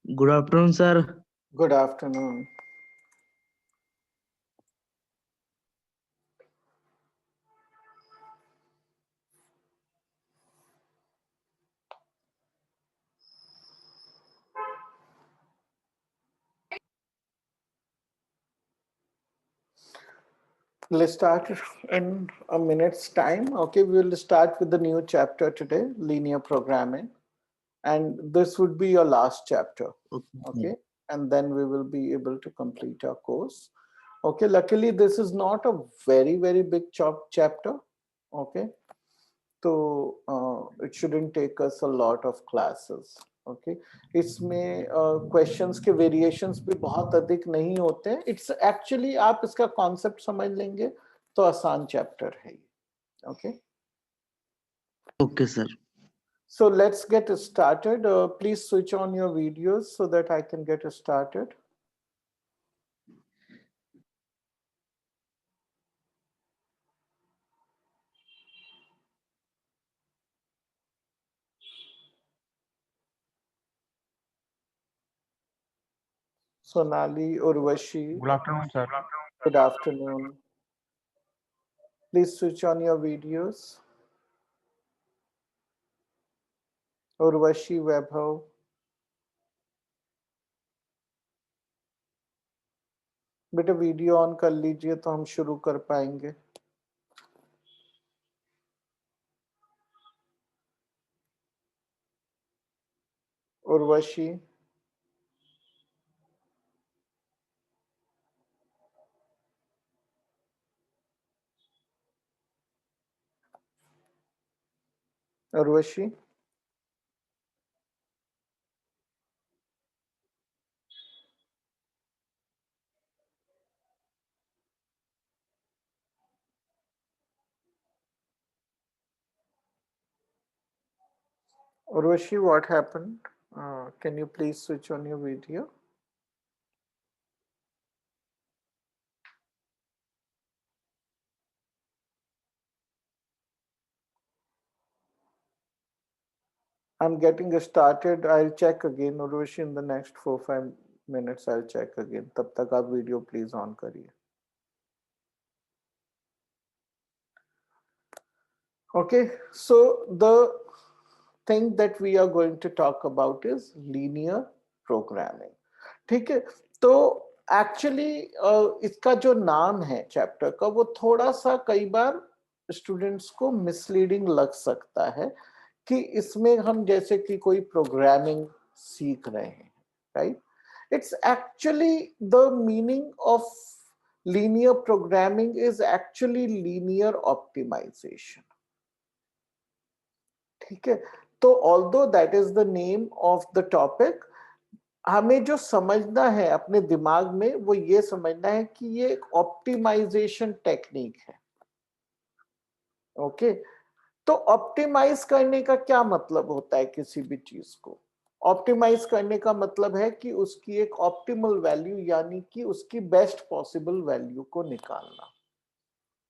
Good afternoon, sir. Good afternoon. Let's start in a minute's time. Okay, we will start with the new chapter today, linear programming. And this would be your last chapter. Okay. Okay, and then we will be able to complete our course. Okay, luckily, this is not a very big chapter. Okay, so it shouldn't take us a lot of classes. Okay इसमें questions के variations भी बहुत अधिक नहीं होते हैं. It's actually आप इसका कॉन्सेप्ट समझ लेंगे तो आसान चैप्टर है ये. Okay Okay, sir. so let's get started. Please switch on your videos so that I can get started. Sonali, Urvashi, Good afternoon, sir. good afternoon. Please switch on your videos. Urvashi, Vaibhav. बेटा video on कर लीजिए तो हम शुरू कर पाएंगे. Urvashi, Urvashi, Urvashi, what happened? Can you please switch on your video? I'm getting started. I'll check again, Urvashi, in the next 4-5 minutes. I'll check again. तब तक आप वीडियो प्लीज ऑन करिए. Okay, so the thing that we are going to talk about is linear programming. ठीक है, तो actually इसका जो नाम है चैप्टर का वो थोड़ा सा कई बार स्टूडेंट्स को मिसलीडिंग लग सकता है कि इसमें हम जैसे कि कोई प्रोग्रामिंग सीख रहे हैं, right. It's actually the meaning of linear programming is actually linear optimization. ठीक है, तो although that is the name of the topic, हमें जो समझना है अपने दिमाग में वो ये समझना है कि ये एक ऑप्टिमाइजेशन टेक्निक है. ओके तो ऑप्टिमाइज करने का क्या मतलब होता है किसी भी चीज को? ऑप्टिमाइज करने का मतलब है कि उसकी एक ऑप्टिमल वैल्यू यानी कि उसकी बेस्ट पॉसिबल वैल्यू को निकालना.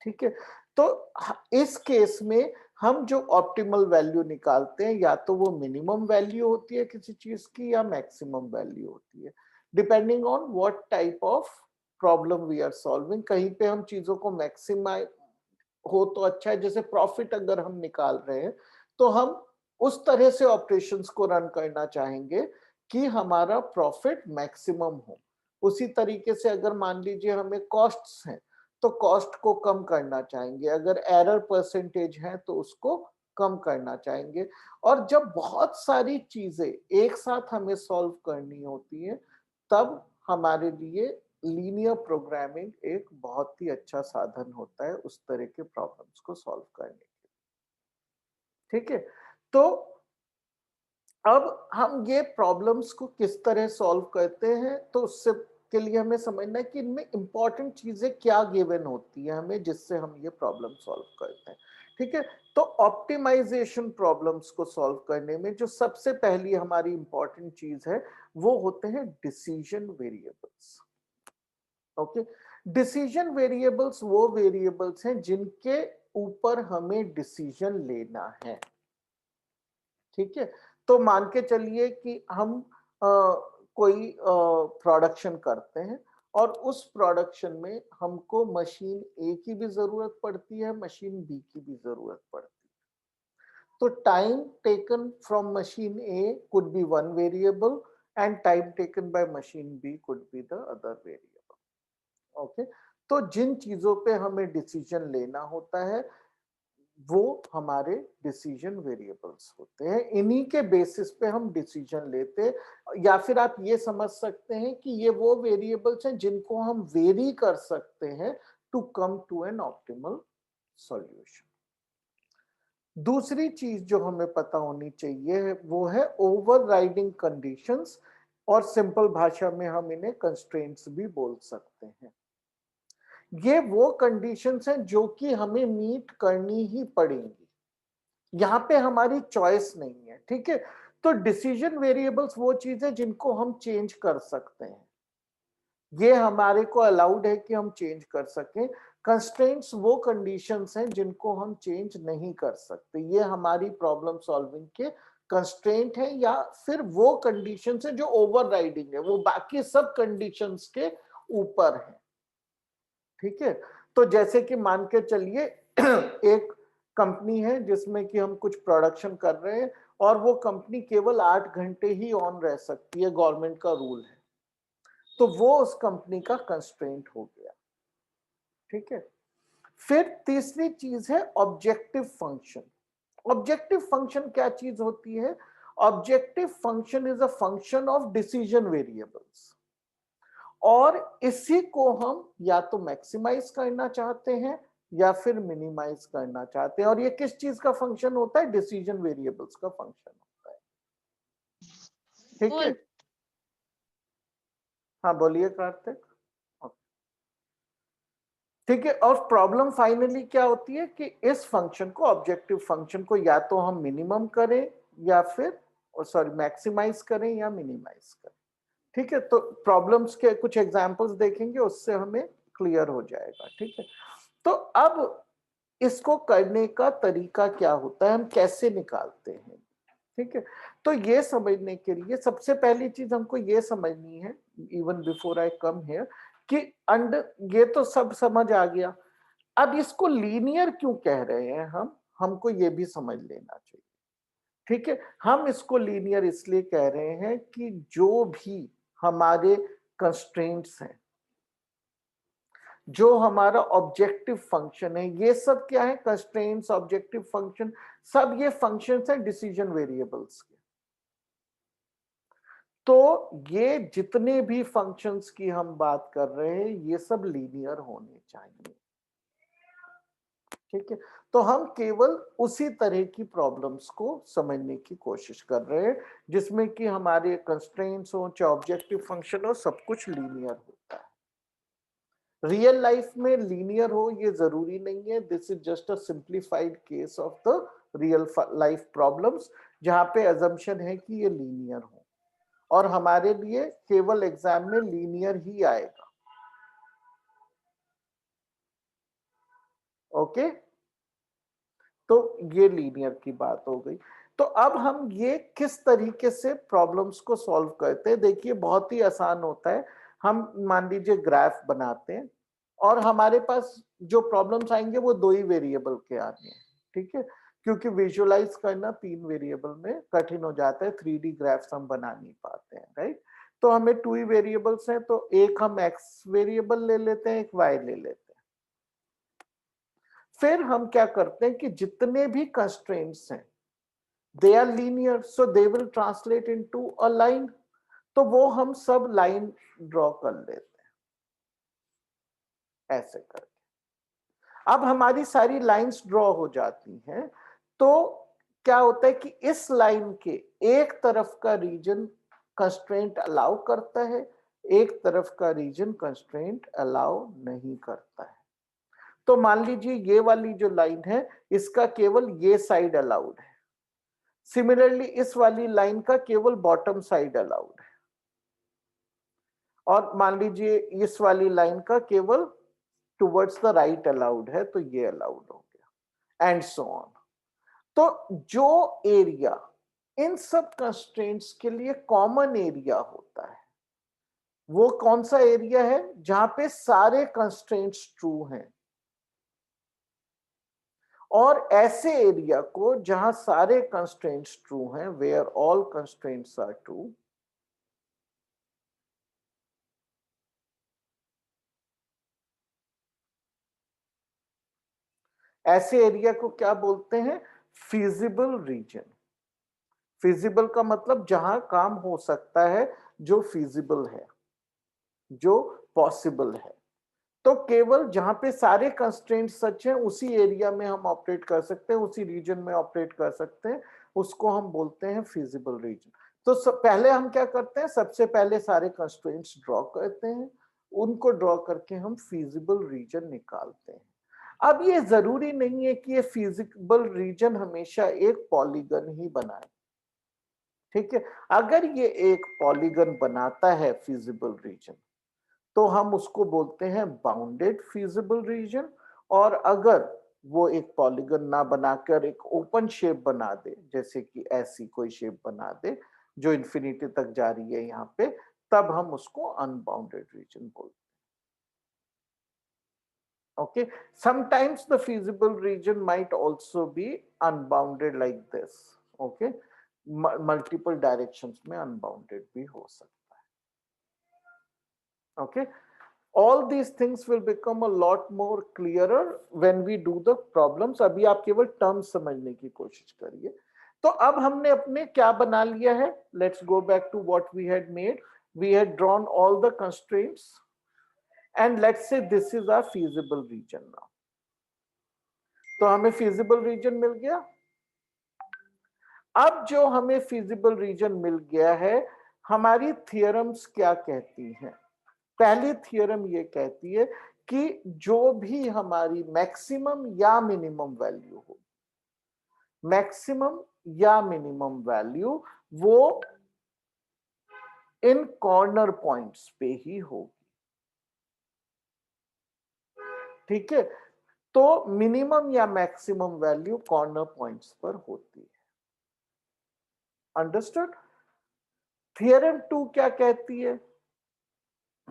ठीक है, तो इस केस में हम जो ऑप्टिमल वैल्यू निकालते हैं या तो वो मिनिमम वैल्यू होती है किसी चीज की या मैक्सिमम वैल्यू होती है, depending on what type of problem we are solving. कहीं पे हम चीजों को मैक्सिमाइज हो तो अच्छा है, जैसे प्रॉफिट अगर हम निकाल रहे हैं तो हम उस तरह से ऑपरेशंस को रन करना चाहेंगे कि हमारा प्रॉफिट मैक्सिमम हो. उसी तरीके से अगर मान लीजिए हमें कॉस्ट्स हैं तो कॉस्ट को कम करना चाहेंगे, अगर एरर परसेंटेज है तो उसको कम करना चाहेंगे. और जब बहुत सारी चीजें एक साथ हमें सॉल्व करनी होती है तब हमारे लिए लीनियर प्रोग्रामिंग एक बहुत ही अच्छा साधन होता है उस तरह के प्रॉब्लम्स को सॉल्व करने के. ठीक है, तो अब हम ये प्रॉब्लम्स को किस तरह सॉल्व करते हैं तो उससे के लिए हमें समझना है कि इनमें इंपॉर्टेंट चीजें क्या गिवन होती है हमें जिससे हम ये प्रॉब्लम सॉल्व करते हैं. ठीक है, तो ऑप्टिमाइजेशन प्रॉब्लम्स को सॉल्व करने में जो सबसे पहली हमारी इंपॉर्टेंट चीज है वो होते हैं decision variables. Okay, decision variables वो वेरिएबल्स हैं जिनके ऊपर हमें डिसीजन लेना है. ठीक है, तो मान के चलिए कि हम कोई प्रोडक्शन करते हैं और उस प्रोडक्शन में हमको मशीन ए की भी जरूरत पड़ती है, मशीन बी की भी जरूरत पड़ती है। तो time taken from machine A could be one variable and time taken by machine B could be the other variable. Okay, तो जिन चीजों पे हमें डिसीजन लेना होता है वो हमारे डिसीजन वेरिएबल्स होते हैं, इन्हीं के बेसिस पे हम डिसीजन लेते हैं। या फिर आप ये समझ सकते हैं कि ये वो वेरिएबल्स हैं जिनको हम वेरी कर सकते हैं to come to an optimal solution. दूसरी चीज जो हमें पता होनी चाहिए वो है ओवरराइडिंग कंडीशंस, और सिंपल भाषा में हम इन्हें कंस्ट्रेंट्स भी बोल सकते हैं। ये वो कंडीशंस हैं जो कि हमें मीट करनी ही पड़ेंगी, यहाँ पे हमारी चॉइस नहीं है, ठीक है। तो डिसीजन वेरिएबल्स वो चीज है जिनको हम चेंज कर सकते हैं, ये हमारे को अलाउड है कि हम चेंज कर सकें। कंस्ट्रेंट्स वो कंडीशंस हैं जिनको हम चेंज नहीं कर सकते, ये हमारी प्रॉब्लम सॉल्विंग के कंस्ट्रेंट है, या फिर वो कंडीशंस है जो ओवरराइडिंग है, वो बाकी सब कंडीशंस के ऊपर है, ठीक है। तो जैसे कि मान के चलिए एक कंपनी है जिसमें कि हम कुछ प्रोडक्शन कर रहे हैं और वो कंपनी केवल 8 घंटे ही ऑन रह सकती है, गवर्नमेंट का रूल है, तो वो उस कंपनी का कंस्ट्रेंट हो गया, ठीक है। फिर तीसरी चीज है ऑब्जेक्टिव फंक्शन। ऑब्जेक्टिव फंक्शन क्या चीज होती है? Objective function is a function of decision variables, और इसी को हम या तो मैक्सिमाइज करना चाहते हैं या फिर मिनिमाइज करना चाहते हैं, और ये किस चीज का फंक्शन होता है? डिसीजन वेरिएबल्स का फंक्शन होता है, ठीक है। हाँ बोलिए कार्तिक। ठीक है, और प्रॉब्लम फाइनली क्या होती है कि इस फंक्शन को, ऑब्जेक्टिव फंक्शन को, या तो हम मिनिमम करें या फिर सॉरी मैक्सिमाइज करें या मिनिमाइज करें, ठीक है। तो प्रॉब्लम्स के कुछ एग्जांपल्स देखेंगे, उससे हमें क्लियर हो जाएगा, ठीक है। तो अब इसको करने का तरीका क्या होता है, हम कैसे निकालते हैं, ठीक है। तो ये समझने के लिए सबसे पहली चीज हमको ये समझनी है, even before I come here, कि ये तो सब समझ आ गया, अब इसको लीनियर क्यों कह रहे हैं हमको ये भी समझ लेना चाहिए, ठीक है। हम इसको लीनियर इसलिए कह रहे हैं कि जो भी हमारे कंस्ट्रेंट्स हैं, जो हमारा ऑब्जेक्टिव फंक्शन है, ये सब क्या है? कंस्ट्रेंट्स, ऑब्जेक्टिव फंक्शन, सब ये फंक्शंस हैं डिसीजन वेरिएबल्स के। तो ये जितने भी फंक्शंस की हम बात कर रहे हैं ये सब लीनियर होने चाहिए, ठीक है। तो हम केवल उसी तरह की प्रॉब्लम्स को समझने की कोशिश कर रहे हैं जिसमें कि हमारे कंस्ट्रेंट्स हो, चाहे ऑब्जेक्टिव फंक्शन हो, सब कुछ लीनियर होता है। रियल लाइफ में लीनियर हो ये जरूरी नहीं है, this is just a simplified case of the real life problems, जहां पे अजम्पशन है कि ये लीनियर हो, और हमारे लिए केवल एग्जाम में लीनियर ही आएगा, ओके। तो ये लीनियर की बात हो गई। तो अब हम ये किस तरीके से प्रॉब्लम्स को सॉल्व करते हैं, देखिए बहुत ही आसान होता है। हम मान लीजिए ग्राफ बनाते हैं और हमारे पास जो प्रॉब्लम्स आएंगे वो 2 ही वेरिएबल के आने हैं, ठीक है, क्योंकि विजुअलाइज करना 3 वेरिएबल में कठिन हो जाता है, 3D ग्राफ्स हम बना नहीं पाते हैं, राइट। तो हमें 2 ही वेरिएबल्स हैं, तो एक हम एक्स वेरिएबल ले लेते हैं, एक वाई ले लेते हैं। फिर हम क्या करते हैं कि जितने भी कंस्ट्रेंट्स हैं they are linear, so they will translate into a line, तो वो हम सब लाइन ड्रॉ कर लेते हैं ऐसे करके। अब हमारी सारी लाइंस ड्रॉ हो जाती हैं, तो क्या होता है कि इस लाइन के एक तरफ का रीजन कंस्ट्रेंट अलाउ करता है, एक तरफ का रीजन कंस्ट्रेंट अलाउ नहीं करता है। तो मान लीजिए ये वाली जो लाइन है इसका केवल ये साइड अलाउड है, सिमिलरली इस वाली लाइन का केवल बॉटम साइड अलाउड है, और मान लीजिए इस वाली लाइन का केवल टुवर्ड्स द राइट अलाउड है, तो ये अलाउड हो गया, एंड सो ऑन। तो जो एरिया इन सब कंस्ट्रेंट्स के लिए कॉमन एरिया होता है, वो कौन सा एरिया है जहां पे सारे कंस्ट्रेंट्स ट्रू हैं, और ऐसे एरिया को जहां सारे कंस्ट्रेंट्स ट्रू हैं, where all constraints are true, ऐसे एरिया को क्या बोलते हैं? Feasible reason. फीजिबल का मतलब जहां काम हो सकता है, जो फीजिबल है, जो पॉसिबल है। तो केवल जहां पे सारे कंस्ट्रेंट्स सच हैं उसी एरिया में हम ऑपरेट कर सकते हैं, उसी रीजन में ऑपरेट कर सकते हैं, उसको हम बोलते हैं फीजिबल रीजन। तो पहले हम क्या करते हैं? सबसे पहले सारे कंस्ट्रेंट्स ड्रॉ करते हैं, उनको ड्रॉ करके हम फीजिबल रीजन निकालते हैं। अब ये जरूरी नहीं है कि ये फीजिबल रीजन हमेशा एक पॉलीगन ही बनाए, ठीक है? अगर ये एक पॉलीगन बनाता है फीजिबल रीजन, तो हम उसको बोलते हैं बाउंडेड फीजिबल रीजन। और अगर वो एक पॉलीगन ना बनाकर एक ओपन शेप बना दे, जैसे कि ऐसी कोई शेप बना दे जो इंफिनिटी तक जा रही है यहाँ पे, तब हम उसको अनबाउंडेड रीजन बोलते हैं। Okay, sometimes the feasible reason might also be unbounded like this. Okay, multiple directions में अनबाउंडेड भी हो सकता है। Okay, all these things will become a lot more clearer when we do the problems। अभी आप केवल टर्म्स समझने की कोशिश करिए। तो अब हमने अपने क्या बना लिया है? Let's go back to what we had made। We had drawn all the constraints and let's say this is our feasible region now। तो हमें feasible region मिल गया। अब जो हमें feasible region मिल गया है, हमारी थियरम्स क्या कहती हैं? पहली थियरम ये कहती है कि जो भी हमारी मैक्सिमम या मिनिमम वैल्यू हो, मैक्सिमम या मिनिमम वैल्यू वो इन कॉर्नर पॉइंट्स पे ही होगी, ठीक है? तो मिनिमम या मैक्सिमम वैल्यू कॉर्नर पॉइंट्स पर होती है। अंडरस्टूड? थियरम 2 क्या कहती है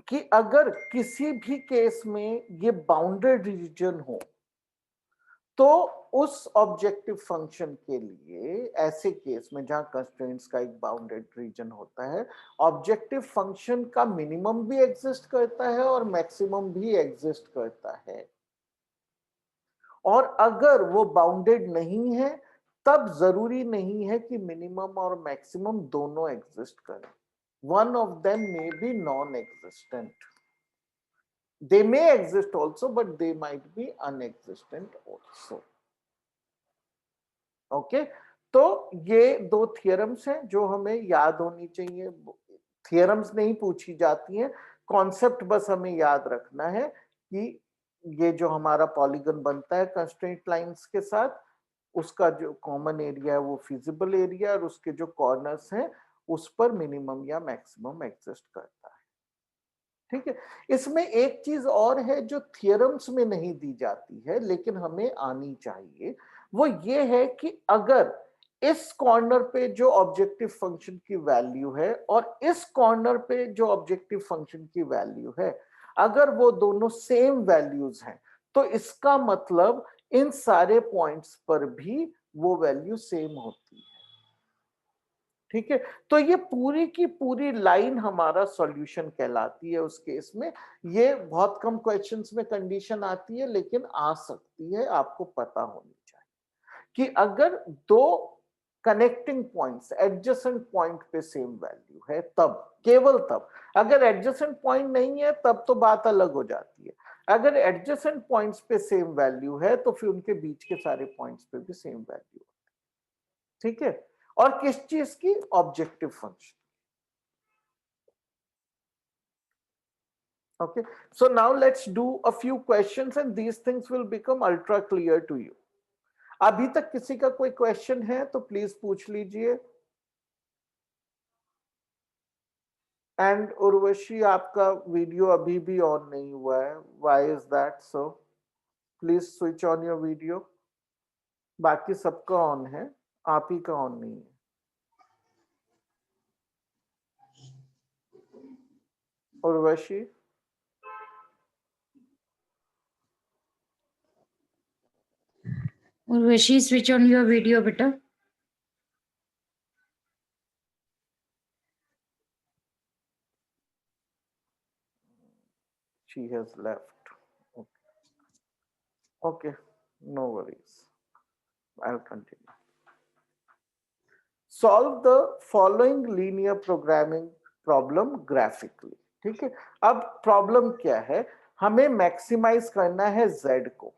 कि अगर किसी भी केस में ये बाउंडेड रीजन हो, तो उस ऑब्जेक्टिव फंक्शन के लिए, ऐसे केस में जहां कंस्ट्रेंट्स का एक बाउंडेड रीजन होता है, ऑब्जेक्टिव फंक्शन का मिनिमम भी एग्जिस्ट करता है और मैक्सिमम भी एग्जिस्ट करता है। और अगर वो बाउंडेड नहीं है, तब जरूरी नहीं है कि मिनिमम और मैक्सिमम दोनों एग्जिस्ट करें। One of them may be non existent. They may exist also, but they might be unexistent also। Okay, तो ये दो थियरम्स हैं जो हमें याद होनी चाहिए। थियरम्स नहीं पूछी जाती हैं, कॉन्सेप्ट बस हमें याद रखना है कि ये जो हमारा पॉलीगन बनता है कंस्ट्रेंट लाइंस के साथ, उसका जो कॉमन एरिया है वो फिजिबल एरिया, और उसके जो कॉर्नर्स हैं उस पर मिनिमम या मैक्सिमम एग्जिस्ट करता है, ठीक है? इसमें एक चीज और है जो थियरम्स में नहीं दी जाती है लेकिन हमें आनी चाहिए। वो ये है कि अगर इस कॉर्नर पे जो ऑब्जेक्टिव फंक्शन की वैल्यू है और इस कॉर्नर पे जो ऑब्जेक्टिव फंक्शन की वैल्यू है, अगर वो दोनों सेम वैल्यूज हैं, तो इसका मतलब इन सारे पॉइंट्स पर भी वो वैल्यू सेम होती है, ठीक है? तो ये पूरी की पूरी लाइन हमारा सॉल्यूशन कहलाती है उस केस में। ये बहुत कम क्वेश्चंस में कंडीशन आती है लेकिन आ सकती है, आपको पता होनी चाहिए कि अगर दो कनेक्टिंग पॉइंट्स एडजेसेंट पॉइंट पे सेम वैल्यू है, तब, केवल तब। अगर एडजेसेंट पॉइंट नहीं है तब तो बात अलग हो जाती है। अगर एडजेसेंट पॉइंट्स पे सेम वैल्यू है तो फिर उनके बीच के सारे पॉइंट्स पे भी सेम वैल्यू, ठीक है? और किस चीज की? Objective function. Okay, so now let's do a few questions and these things will become ultra clear to you। अभी तक किसी का कोई क्वेश्चन है तो प्लीज पूछ लीजिए। एंड उर्वशी, आपका वीडियो अभी भी ऑन नहीं हुआ है, why is that so? Please switch on your video. बाकी सबका ऑन है, आप ही का ऑन नहीं है। Urvashi, Urvashi, switch on your video, beta. she has left. Okay, no worries. I'll continue. Solve the following linear programming problem graphically. ठीक है, अब प्रॉब्लम क्या है, हमें मैक्सिमाइज करना है z को।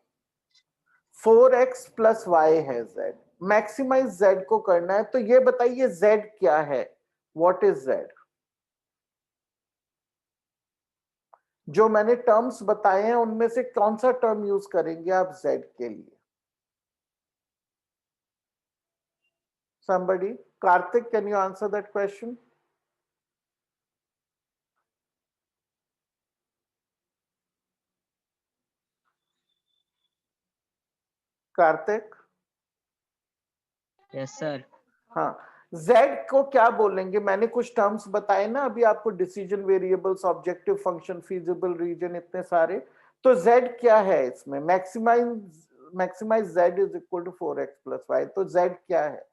4x प्लस वाई है z, मैक्सिमाइज z को करना है, तो ये बताइए z क्या है, व्हाट इज z? जो मैंने टर्म्स बताए हैं उनमें से कौन सा टर्म यूज करेंगे आप z के लिए? Somebody, Karthik, can you answer that question? Kartik? Yes sir. हाँ, z को क्या बोलेंगे? मैंने कुछ टर्म्स बताए ना अभी आपको, decision variables, objective function, feasible region, इतने सारे। तो z क्या है इसमें? Maximize z is equal to 4x plus y, तो z क्या है?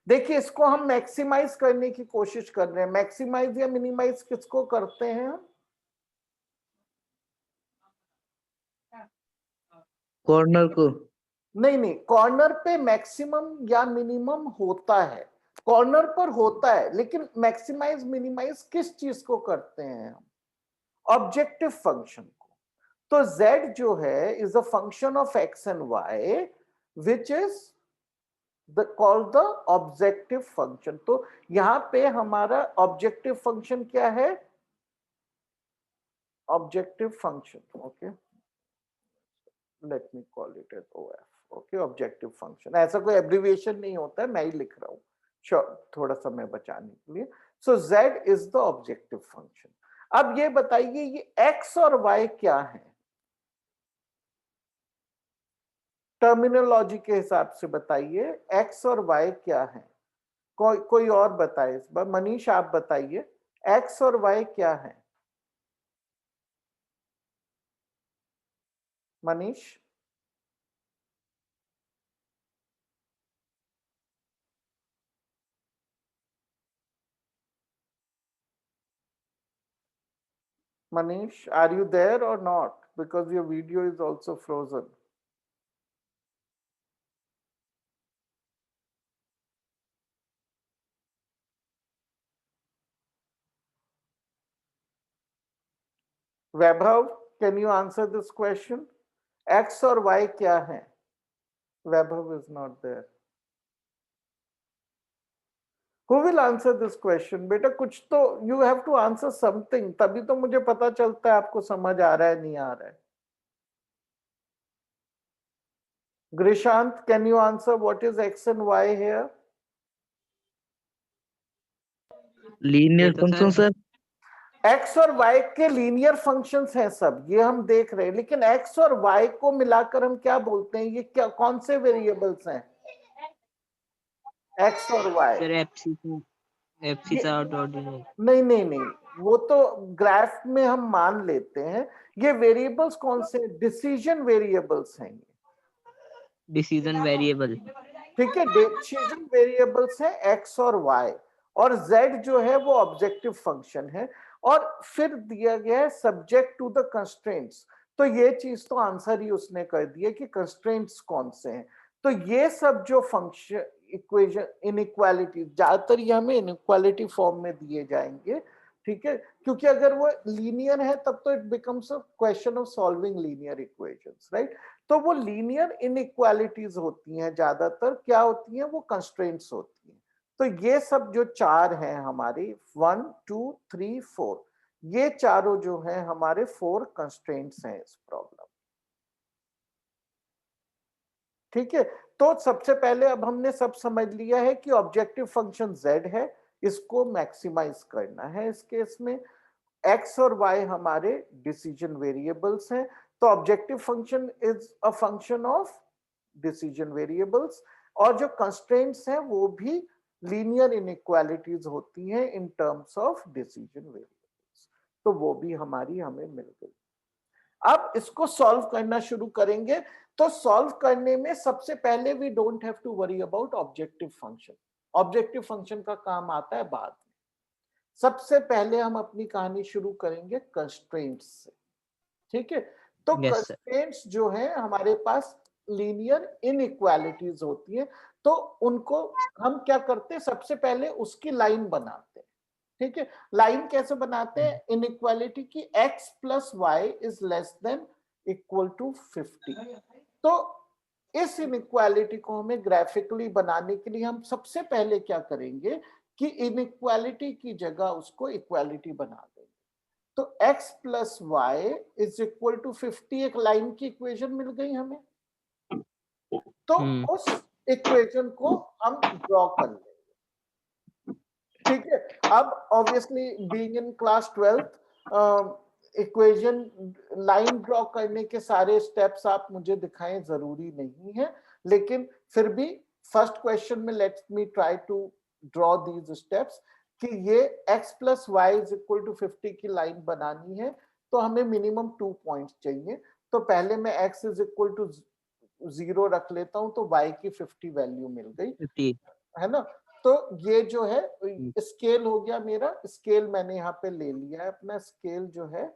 देखिए, इसको हम मैक्सिमाइज करने की कोशिश कर रहे हैं। मैक्सिमाइज या मिनिमाइज किसको करते हैं हम? कॉर्नर को। नहीं नहीं, कॉर्नर पे मैक्सिमम या मिनिमम होता है, कॉर्नर पर होता है, लेकिन मैक्सिमाइज मिनिमाइज किस चीज को करते हैं हम? ऑब्जेक्टिव फंक्शन को। तो z जो है is a function of x and y which is called the objective function. तो यहां पे हमारा ऑब्जेक्टिव फंक्शन क्या है? Objective function, okay, let me call it as OF, okay, objective function. ऐसा कोई एब्रिविएशन नहीं होता है, मैं ही लिख रहा हूं थोड़ा समय बचाने के लिए। सो z is the objective function. अब ये बताइए, ये x और y क्या है? टर्मिनोलॉजी के हिसाब से बताइए, x और y क्या है? कोई और बताए इस बार। मनीष आप बताइए, x और y क्या है? Manish? Manish, are you there or not? Because your video is also frozen. Vaibhav, can you answer this question? X और Y क्या है? Vaibhav is not there. Who will answer this question? बेटा कुछ तो, you have to answer something, तभी तो मुझे पता चलता है आपको समझ आ रहा है नहीं आ रहा है। Grishant, can you answer what is X and Y here? Linear function sir. x और y के लीनियर फंक्शंस हैं सब, ये हम देख रहे हैं, लेकिन x और y को मिलाकर हम क्या बोलते हैं? ये क्या, कौन से वेरिएबल्स हैं? x और y। Sir abscess out ordinary. नहीं नहीं नहीं, वो तो ग्राफ में हम मान लेते हैं। ये वेरिएबल्स कौन से? डिसीजन वेरिएबल्स हैं ये। Decision variable. ठीक है, डिसीजन वेरिएबल्स हैं x और y, और z जो है वो ऑब्जेक्टिव फंक्शन है, और फिर दिया गया है सब्जेक्ट टू द कंस्ट्रेंट्स। तो ये चीज तो आंसर ही उसने कर दिया कि कंस्ट्रेंट्स कौन से हैं। तो ये सब जो फंक्शन इक्वेशन इनइक्वालिटी, ज्यादातर ये हमें इनइक्वालिटी फॉर्म में दिए जाएंगे, ठीक है, क्योंकि अगर वो लीनियर है तब तो it becomes a question of solving linear equations, right? तो वो लीनियर इनइक्वालिटीज होती हैं, ज्यादातर क्या होती हैं? वो कंस्ट्रेंट्स होती हैं। तो ये सब जो चार हैं हमारी 1 2 3 4, ये चारों जो हैं हमारे 4 कंस्ट्रेंट्स हैं इस प्रॉब्लम। ठीक है, तो सबसे पहले अब हमने सब समझ लिया है कि ऑब्जेक्टिव फंक्शन z है, इसको मैक्सिमाइज करना है। इस केस में x और y हमारे डिसीजन वेरिएबल्स हैं, तो objective function is a function of decision variables, और जो कंस्ट्रेंट्स हैं वो भी लीनियर इनइक्वालिटीज होती हैं in terms of decision variables. तो वो भी हमें मिल गई। अब इसको सॉल्व करना शुरू करेंगे। तो सॉल्व करने में सबसे पहले we don't have to worry about objective function. Objective function का काम आता है बाद में। सबसे पहले हम अपनी कहानी शुरू करेंगे कंस्ट्रेंट्स से, ठीक है। तो Yes, sir. कंस्ट्रेंट्स जो है हमारे पास लीनियर इनइक्वालिटीज होती है, तो उनको हम क्या करते हैं, सबसे पहले उसकी लाइन बनाते हैं, ठीक है। लाइन कैसे बनाते हैं, इनइक्वालिटी की x plus y is less than equal to 50। तो इस इनइक्वालिटी को हमें ग्राफिकली बनाने के लिए हम सबसे पहले क्या करेंगे कि इनइक्वालिटी की जगह उसको इक्वालिटी बना देंगे। तो x plus y is equal to 50 एक लाइन की इक्वेशन मिल गई हमें। तो उस इक्वेशन को हम ड्रॉ कर लेंगे, ठीक है। अब obviously being in class 12th equation line draw करने के सारे स्टेप्स आप मुझे दिखाएं जरूरी नहीं है, लेकिन फिर भी फर्स्ट क्वेश्चन में let's me try to draw these steps कि ये x plus y is equal to 50 की लाइन बनानी है, तो हमें मिनिमम 2 पॉइंट्स चाहिए। तो पहले मैं x इज इक्वल टू 0 रख लेता हूं, तो y की 50 वैल्यू मिल गई, 50. है ना। तो ये जो है स्केल हो गया मेरा, स्केल मैंने यहाँ पे ले लिया है। अपना स्केल जो है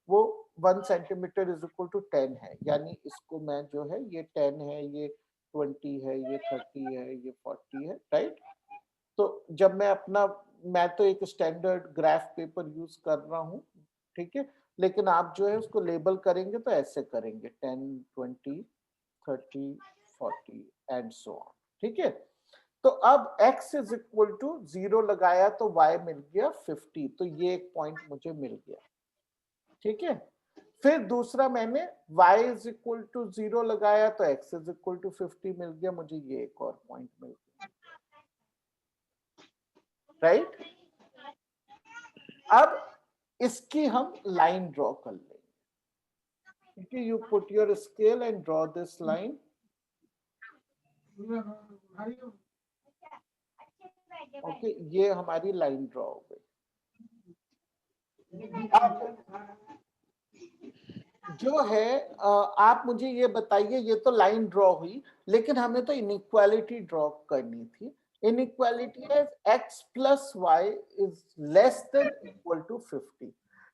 वो 1 सेंटीमीटर इज इक्वल टू 10 है, यानी इसको मैं जो है ये 10 है, ये 20 है, ये 30 है, ये 40 है, राइट। तो जब मैं तो एक स्टैंडर्ड ग्राफ पेपर यूज कर रहा हूँ, ठीक है, लेकिन आप जो है उसको लेबल करेंगे तो ऐसे करेंगे 10, 20, 30, 40 एंड सो ऑन, ठीक है। तो अब x इज इक्वल टू 0 लगाया तो y मिल गया 50, तो ये एक पॉइंट मुझे मिल गया, ठीक है। फिर दूसरा मैंने y इज इक्वल टू 0 लगाया तो x इज इक्वल टू 50 मिल गया, मुझे ये एक और पॉइंट मिल गया, राइट। अब इसकी हम लाइन ड्रॉ कर लेंगे, ठीक है। You put your scale and draw this line. Okay, ये हमारी लाइन ड्रॉ हो गई। अब जो है आप मुझे ये बताइए, ये तो लाइन ड्रॉ हुई, लेकिन हमें तो इनइक्वालिटी ड्रॉ करनी थी। इनइक्वालिटी है x plus y is less than equal to 50,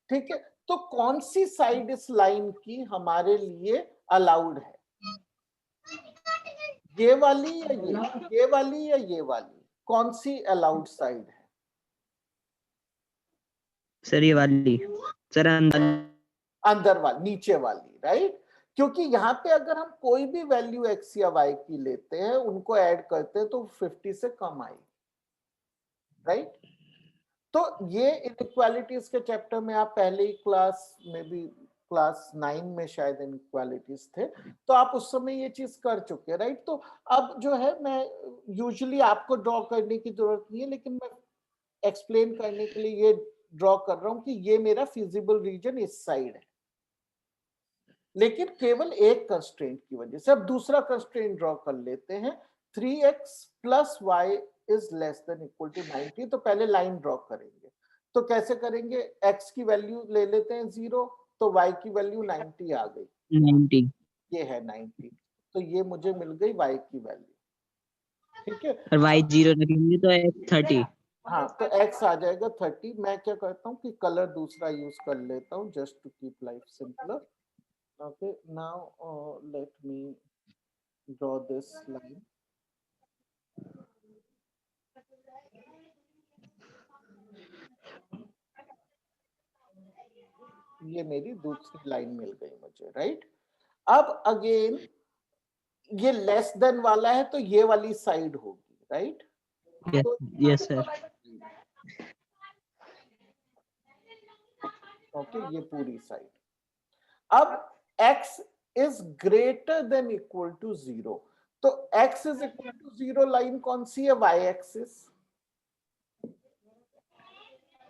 ठीक है। तो कौन सी साइड इस लाइन की हमारे लिए अलाउड है, ये वाली या ये वाली या ये वाली, कौन सी अलाउड साइड है? सर ये वाली, सर अंदर वाली, नीचे वाली, राइट। क्योंकि यहाँ पे अगर हम कोई भी वैल्यू x या y की लेते हैं, उनको ऐड करते हैं तो 50 से कम आएगी, राइट। तो ये इनइक्वालिटीज के चैप्टर में आप पहले ही क्लास में भी क्लास 9 में शायद इनइक्वालिटीज थे, तो आप उस समय ये चीज कर चुके हैं, राइट। तो अब जो है मैं यूजुअली आपको ड्रॉ करने की जरूरत नहीं है, लेकिन मैं एक्सप्लेन करने के लिए ये ड्रॉ कर रहा हूं कि ये मेरा फिजिबल रीजन इस साइड है, लेकिन केवल एक कंस्ट्रेंट की वजह से। अब दूसरा कंस्ट्रेंट ड्रॉ कर लेते हैं, 3x plus y is less than equal to 90। तो पहले लाइन ड्रॉ करेंगे, तो कैसे करेंगे, x की वैल्यू ले लेते हैं 0, तो y की वैल्यू 90 आ गई, 90. ये है 90, तो ये मुझे मिल गई y की वैल्यू, ठीक है। और y 0 रखेंगे तो x 30. हाँ, तो x आ जाएगा 30। मैं क्या करता हूँ कि कलर दूसरा यूज कर लेता हूँ just to keep life simpler. Okay, now let me draw this line. ये मेरी दूसरी लाइन मिल गई मुझे, राइट। अब अगेन ये लेस देन वाला है, तो ये वाली साइड होगी, राइट। Yes, sir. ओके, ये पूरी साइड। अब x is greater than equal to 0, तो x is equal to 0 line कौन सी है, y एक्सिस,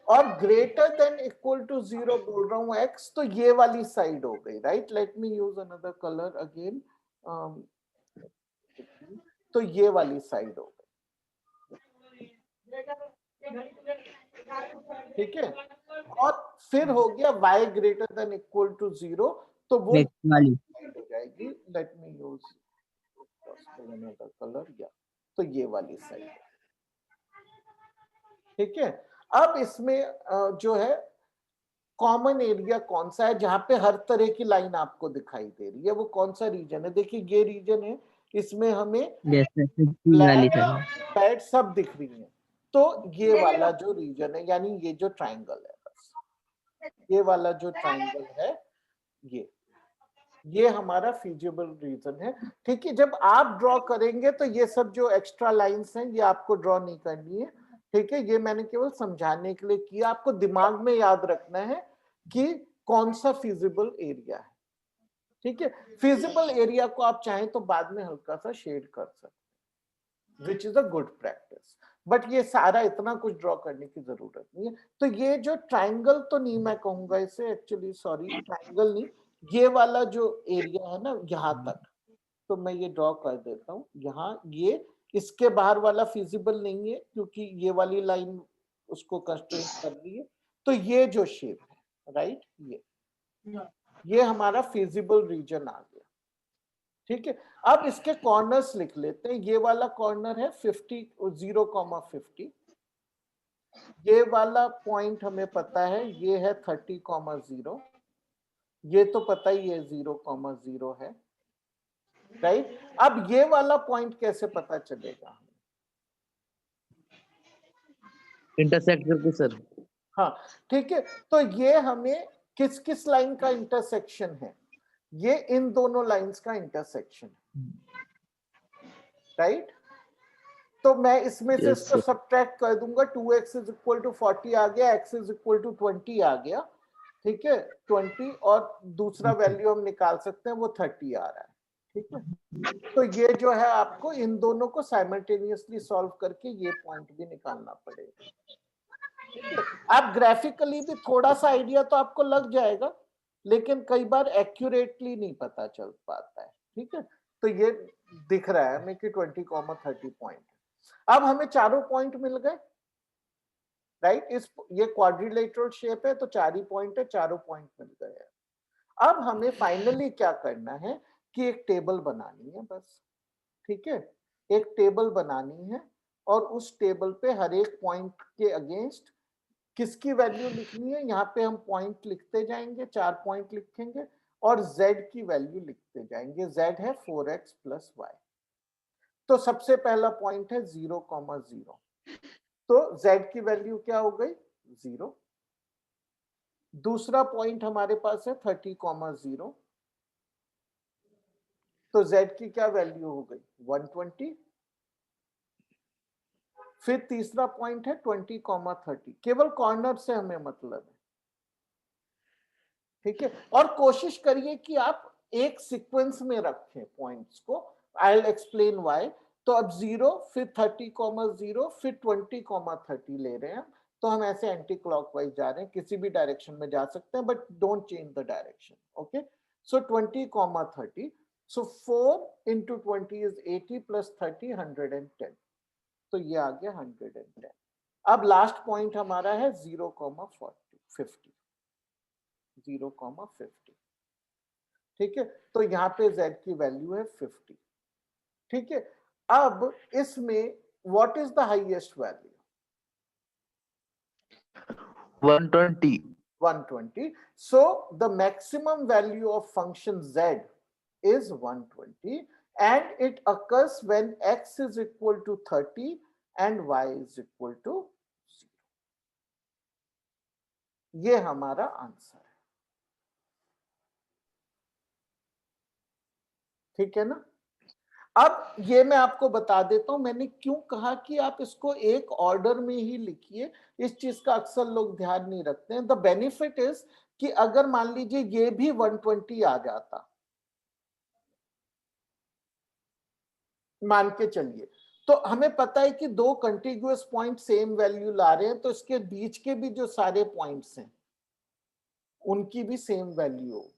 और ग्रेटर देन इक्वल टू 0 बोल रहा हूं x, तो ये वाली साइड हो गई, right. Late me use another colour again, तो ये वाली साइड हो गई, ठीक है। और फिर हो गया y greater than equal to 0, तो वो नेक्स्ट वाली साइड हो जाएगी। Let me use another colour, या तो ये वाली साइड, ठीक है। अब इसमें जो है कॉमन एरिया कौन सा है जहां पे हर तरह की लाइन आपको दिखाई दे रही है, वो कौन सा रीजन है? देखिए ये रीजन है, इसमें हमें जैसे वाली था। फ्लैट सब दिख रही है। तो ये वाला जो रीजन है, यानी ये जो ट्राइंगल है, बस ये वाला जो ट्राइंगल है, ये हमारा फीजिबल रीजन है, ठीक है। जब आप ड्रॉ करेंगे तो ये सब जो एक्स्ट्रा लाइंस हैं ये आपको ड्रॉ नहीं करनी है, ठीक है। ये मैंने केवल समझाने के लिए किया, आपको दिमाग में याद रखना है कि कौन सा फीजिबल एरिया है, ठीक है। फीजिबल एरिया को आप चाहें तो बाद में हल्का सा शेड कर सकते हैं, which is a good practice, but ये सारा इतना कुछ ड्रॉ करने की जरूरत नहीं है। तो ये जो ट्राइंगल तो नहीं मैं कहूंगा इसे, एक्चुअली सॉरी, ट्राइंगल नहीं, ये वाला जो एरिया है ना यहाँ तक, तो मैं ये ड्रॉ कर देता हूँ यहाँ, ये इसके बाहर वाला फिजिबल नहीं है क्योंकि ये वाली लाइन उसको कंस्ट्रेंट कर रही है। तो ये जो शेप है, राइट, ये हमारा फिजिबल रीजन आ गया, ठीक है। अब इसके कॉर्नर्स लिख लेते हैं। ये वाला कॉर्नर है 50 0,50, ये वाला पॉइंट हमें पता है ये है 30,0, ये तो पता ही है 0,0 है, राइट। अब ये वाला पॉइंट कैसे पता चलेगा? इंटरसेक्ट करके सर। हाँ, ठीक है। तो ये हमें किस किस लाइन का इंटरसेक्शन है? ये इन दोनों लाइंस का इंटरसेक्शन है, राइट। तो मैं इसमें से इसको सब्ट्रैक्ट कर दूंगा, 2x इज इक्वल टू 40 आ गया, x इज इक्वल टू 20 आ गया, ठीक है, 20, और दूसरा वैल्यू हम निकाल सकते हैं वो 30 आ रहा है, ठीक है। तो ये जो है आपको इन दोनों को साइमल्टेनियसली सॉल्व करके ये पॉइंट भी निकालना पड़ेगा, ठीक है। आप ग्राफिकली भी थोड़ा सा आइडिया तो आपको लग जाएगा, लेकिन कई बार एक्यूरेटली नहीं पता चल पाता है, ठीक है। तो ये दिख रहा है हमें कि 20,30 पॉइंट। अब हमें चारों पॉइंट मिल गए, राइट। इस ये क्वाड्रिलेटरल शेप है तो 4 ही पॉइंट है, चारों पॉइंट मिल गए हैं। अब हमें फाइनली क्या करना है कि एक टेबल बनानी है बस, ठीक है। एक टेबल बनानी है और उस टेबल पे हर एक पॉइंट के अगेंस्ट किसकी वैल्यू लिखनी है। यहाँ पे हम पॉइंट लिखते जाएंगे, 4 पॉइंट लिखेंगे और z की वैल्यू लिखते जाएंगे। z है 4x प्लस y। तो सबसे पहला पॉइंट है 0,0, तो z की वैल्यू क्या हो गई? 0। दूसरा पॉइंट हमारे पास है 30,0, तो z की क्या वैल्यू हो गई? 120। फिर तीसरा पॉइंट है 20,30, केवल कॉर्नर से हमें मतलब है, ठीक है। और कोशिश करिए कि आप एक सीक्वेंस में रखें पॉइंट्स को। I will explain why. तो अब 0, फिर 30,0, फिर 20,30 ले रहे हैं, तो हम ऐसे एंटी क्लॉकवाइज जा रहे हैं, किसी भी डायरेक्शन में जा सकते हैं, but don't change the direction, okay. So 20,30, so 4 into 20 is 80 plus 30 110, तो ये आ गया 110। अब लास्ट पॉइंट हमारा है 0,50, 0,50, ठीक है। तो यहाँ पे z की वैल्यू है 50, ठीक है। अब इसमें what is the highest value? 120. 120. So the maximum value of function z is 120, and it occurs when x is equal to 30 and y is equal to 0. ये हमारा आंसर है, ठीक है ना। अब ये मैं आपको बता देता हूं मैंने क्यों कहा कि आप इसको एक ऑर्डर में ही लिखिए। इस चीज का अक्सर लोग ध्यान नहीं रखते हैं। द बेनिफिट इज कि अगर मान लीजिए ये भी 120 आ जाता, मान के चलिए, तो हमें पता है कि दो कंटिग्यूअस पॉइंट सेम वैल्यू ला रहे हैं, तो इसके बीच के भी जो सारे पॉइंट्स हैं उनकी भी सेम वैल्यू हो,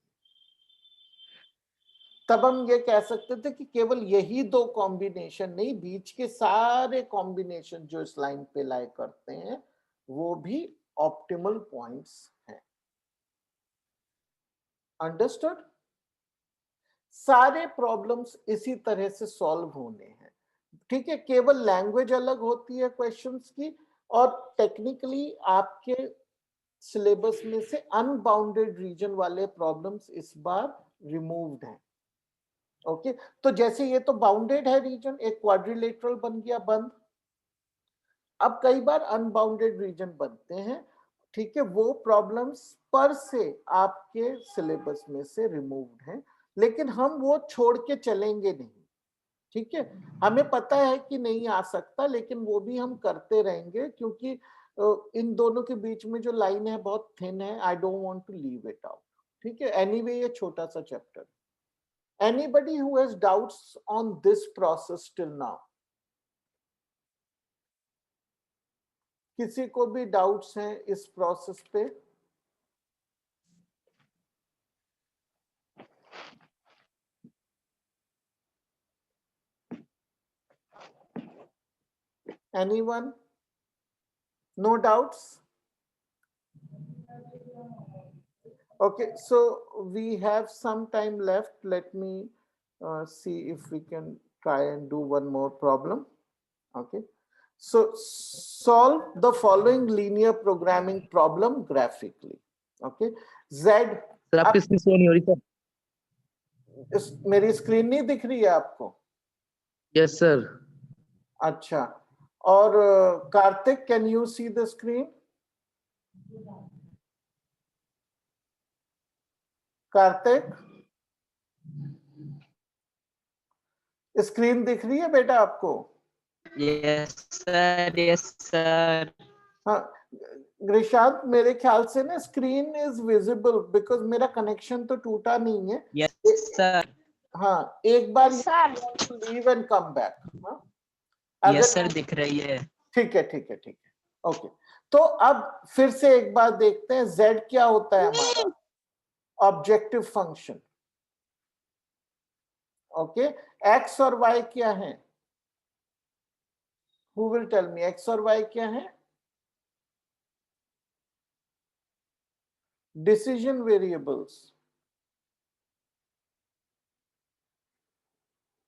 तब हम ये कह सकते थे कि केवल यही दो कॉम्बिनेशन नहीं, बीच के सारे कॉम्बिनेशन जो इस लाइन पे लाई करते हैं वो भी ऑप्टिमल पॉइंट्स हैं। अंडरस्टूड? सारे प्रॉब्लम्स इसी तरह से सॉल्व होने हैं, ठीक है। केवल लैंग्वेज अलग होती है क्वेश्चंस की, और टेक्निकली आपके सिलेबस में से अनबाउंडेड रीजन वाले प्रॉब्लम्स इस बार रिमूव्ड हैं। ओके, तो जैसे ये तो बाउंडेड है रीजन, एक क्वाड्रिलेटरल बन गया बंद। अब कई बार अनबाउंडेड रीजन बनते हैं, ठीक है, वो प्रॉब्लम्स पर से आपके सिलेबस में से रिमूव्ड हैं, लेकिन हम वो छोड़ के चलेंगे नहीं, ठीक है। हमें पता है कि नहीं आ सकता, लेकिन वो भी हम करते रहेंगे, क्योंकि इन दोनों के बीच में जो लाइन है बहुत थिन है। I don't want to leave it out, ठीक है। एनीवे ये छोटा सा chapter. Anybody who has doubts on this process till now? किसी को भी डाउट्स हैं इस प्रोसेस पे? Anyone? No doubts? Okay, so we have some time left. Let me see if we can try and do one more problem. Okay, so solve the following linear programming problem graphically. Okay, Z, sir आपकी screen show नहीं हो रही sir. मेरी screen नहीं दिख रही है आपको? Yes sir. अच्छा, और Kartik, can you see the screen? Kartik, screen दिख रही है बेटा आपको? Yes sir, yes sir. हाँ ग्रिशांत, मेरे ख्याल से ना स्क्रीन इज विजिबल, बिकॉज मेरा कनेक्शन तो टूटा नहीं है। Yes sir. हाँ, एक बार sir leave and come back. Yes sir, दिख रही है। ठीक है, ठीक है, ठीक है। ओके, तो अब फिर से एक बार देखते हैं z क्या होता है हमारा ऑब्जेक्टिव फंक्शन। ओके, x और y क्या है? Who will tell me x और y क्या है? Decision variables.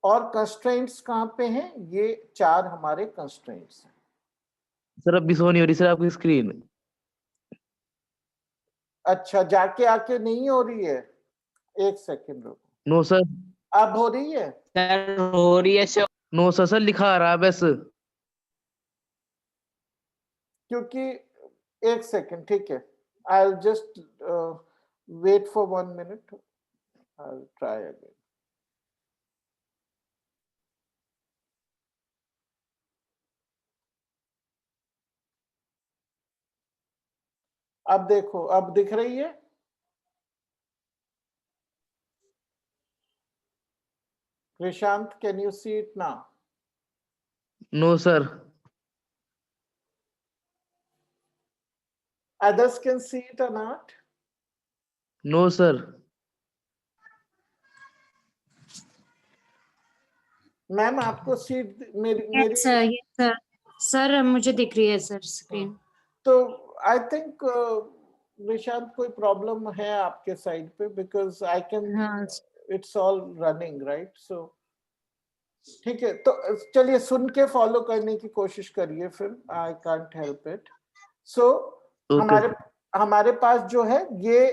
और कंस्ट्रेंट्स कहां पे हैं? ये चार हमारे कंस्ट्रेंट्स हैं। सर अभी शो नहीं हो रही सर आपकी स्क्रीन। अच्छा, जाके आके नहीं हो रही है? एक सेकंड रुको। No sir. अब हो रही है? सर हो रही है सर। नो सर, सर लिखा आ रहा है बस। क्योंकि एक सेकंड, ठीक है, I will just wait for 1 minute, I will try again. अब देखो, अब दिख रही है? Prashant, can you see it now? No sir. Others can see it or not? No sir. Ma'am आपको सीट मेरी Yes, sir. Yes, sir. Sir मुझे दिख रही है सर स्क्रीन। तो आई थिंक निशांत कोई प्रॉब्लम है आपके साइड पे? बिकॉज आई कैन, हाँ इट्स ऑल रनिंग राइट। सो ठीक है, तो चलिए सुन के फॉलो करने की कोशिश करिए फिर। I can't help it. सो हमारे हमारे पास जो है ये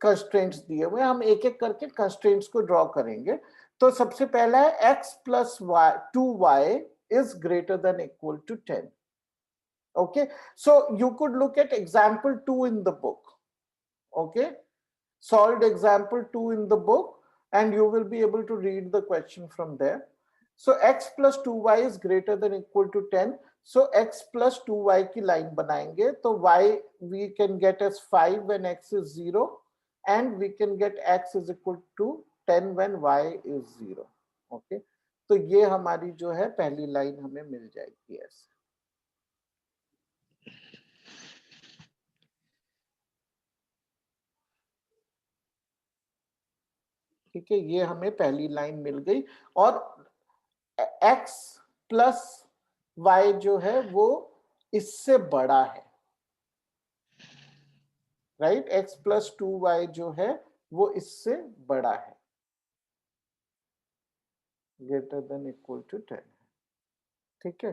कंस्ट्रेंट्स दिए हुए, हम एक एक करके कंस्ट्रेंट्स को ड्रॉ करेंगे। तो सबसे पहला है x plus y 2y is greater than equal to 10. Okay, so you could look at example 2 in the book. Okay, solved example 2 in the book and you will be able to read the question from there. So x plus 2y is greater than equal to 10. So x plus 2y की line बनाएंगे, तो y we can get as 5 when x is 0 and we can get x is equal to 10 when y is 0. Okay, तो ये हमारी जो है पहली line हमें मिल जाएगी ऐसे। ठीक है, ये हमें पहली लाइन मिल गई। और x प्लस y जो है वो इससे बड़ा है, राइट। x प्लस 2y जो है वो इससे बड़ा है, ग्रेटर देन इक्वल टू 10। ठीक है,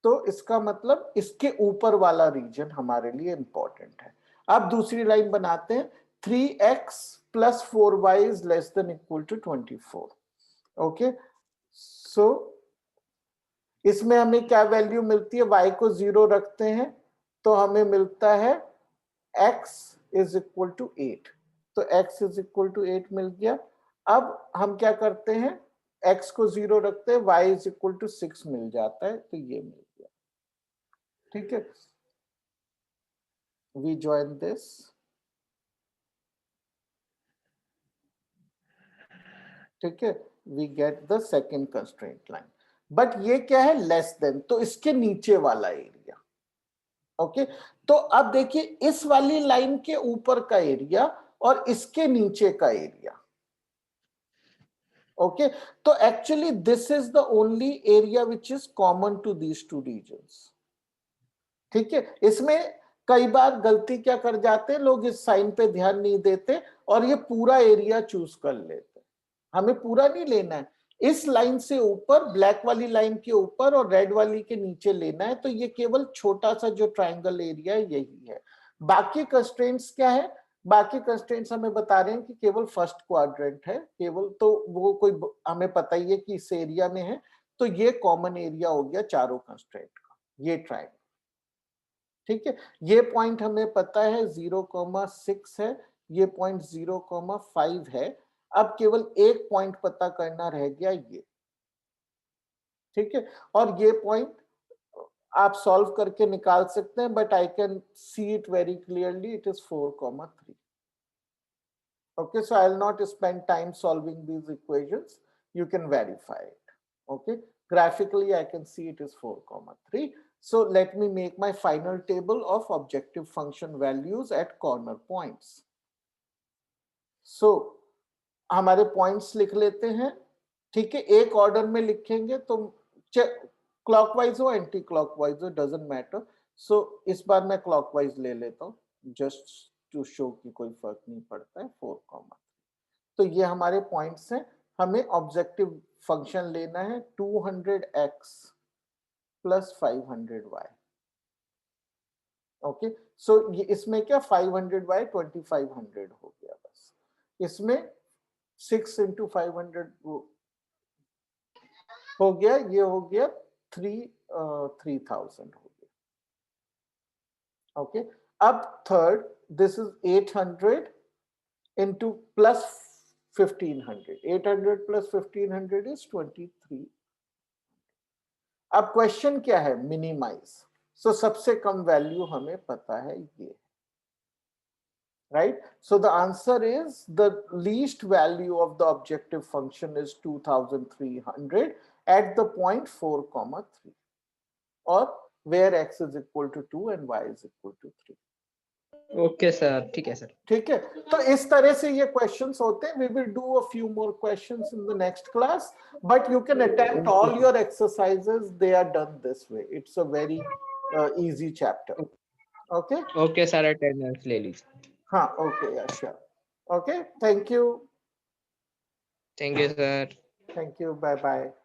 तो इसका मतलब इसके ऊपर वाला रीजन हमारे लिए इंपॉर्टेंट है। अब दूसरी लाइन बनाते हैं, 3x plus 4y is less than equal to 24। Okay, so इसमें हमें क्या वैल्यू मिलती है, y को 0 रखते हैं तो हमें मिलता है x इज इक्वल टू 8। तो x इज इक्वल टू 8 मिल गया। अब हम क्या करते हैं, x को 0 रखते हैं, y इज इक्वल टू 6 मिल जाता है, तो ये मिल गया। ठीक है, वी ज्वाइन दिस, ठीक है, we get the second constraint line. But ये क्या है, लेस देन, तो इसके नीचे वाला एरिया। ओके, तो अब देखिए इस वाली लाइन के ऊपर का एरिया और इसके नीचे का एरिया। ओके, तो actually this is the only area which is common to these two regions. ठीक है, इसमें कई बार गलती क्या कर जाते हैं लोग, इस साइन पे ध्यान नहीं देते और ये पूरा एरिया चूज कर लेते। हमें पूरा नहीं लेना है, इस लाइन से ऊपर, ब्लैक वाली लाइन के ऊपर और रेड वाली के नीचे लेना है। तो ये केवल छोटा सा जो ट्राइंगल एरिया है यही है। बाकी कंस्ट्रेंट्स क्या है, बाकी कंस्ट्रेंट्स हमें बता रहे हैं कि केवल फर्स्ट क्वाड्रेंट है केवल, तो वो कोई हमें पता ही है कि इस एरिया में है। तो ये कॉमन एरिया हो गया चारों कंस्ट्रेंट का, ये ट्राइंगल। ठीक है, ये पॉइंट हमें पता है 0,6 है, ये पॉइंट 0,5 है। अब केवल एक पॉइंट पता करना रह गया ये। ठीक है, और ये पॉइंट आप सॉल्व करके निकाल सकते हैं, but I can see it very clearly, it is 4,3। okay, so I'll not spend time solving these equations, you can verify it. Okay, graphically I can see it is 4,3. So let me make my final table of objective function values at corner points. So हमारे points लिख लेते हैं। ठीक है, एक order में लिखेंगे तो क्लॉकवाइज हो एंटी क्लॉकवाइज हो, डजंट मैटर। सो इस बार मैं क्लॉकवाइज ले लेता हूँ जस्ट टू शो कि कोई फर्क नहीं पड़ता है। 4,3, तो ये हमारे पॉइंट्स हैं। हमें ऑब्जेक्टिव फंक्शन लेना है 200x प्लस 500y। ओके, सो ये इसमें क्या 500y 2500 हो गया, बस इसमें 6 into 500 हो गया, ये हो गया 3000 हो गया। ओके, अब third, this is 800 into plus 1500, 800 plus 1500 is 23। अब क्वेश्चन क्या है, मिनिमाइज। सो सबसे कम वैल्यू हमें पता है ये, right? So the answer is the least value of the objective function is 2300 at the point 4,3, or where x is equal to 2 and y is equal to 3. Okay sir, ठीक है sir. ठीक है, तो इस तरह से ये क्वेश्चंस होते हैं। We will do a few more questions in the next class, but you can attempt all your exercises. They are done this way. It's a very easy chapter. Okay? Okay sir, attendance ले लीजिए। हाँ, okay, yeah, sure. Okay, thank you. Thank you sir. Thank you. Bye bye.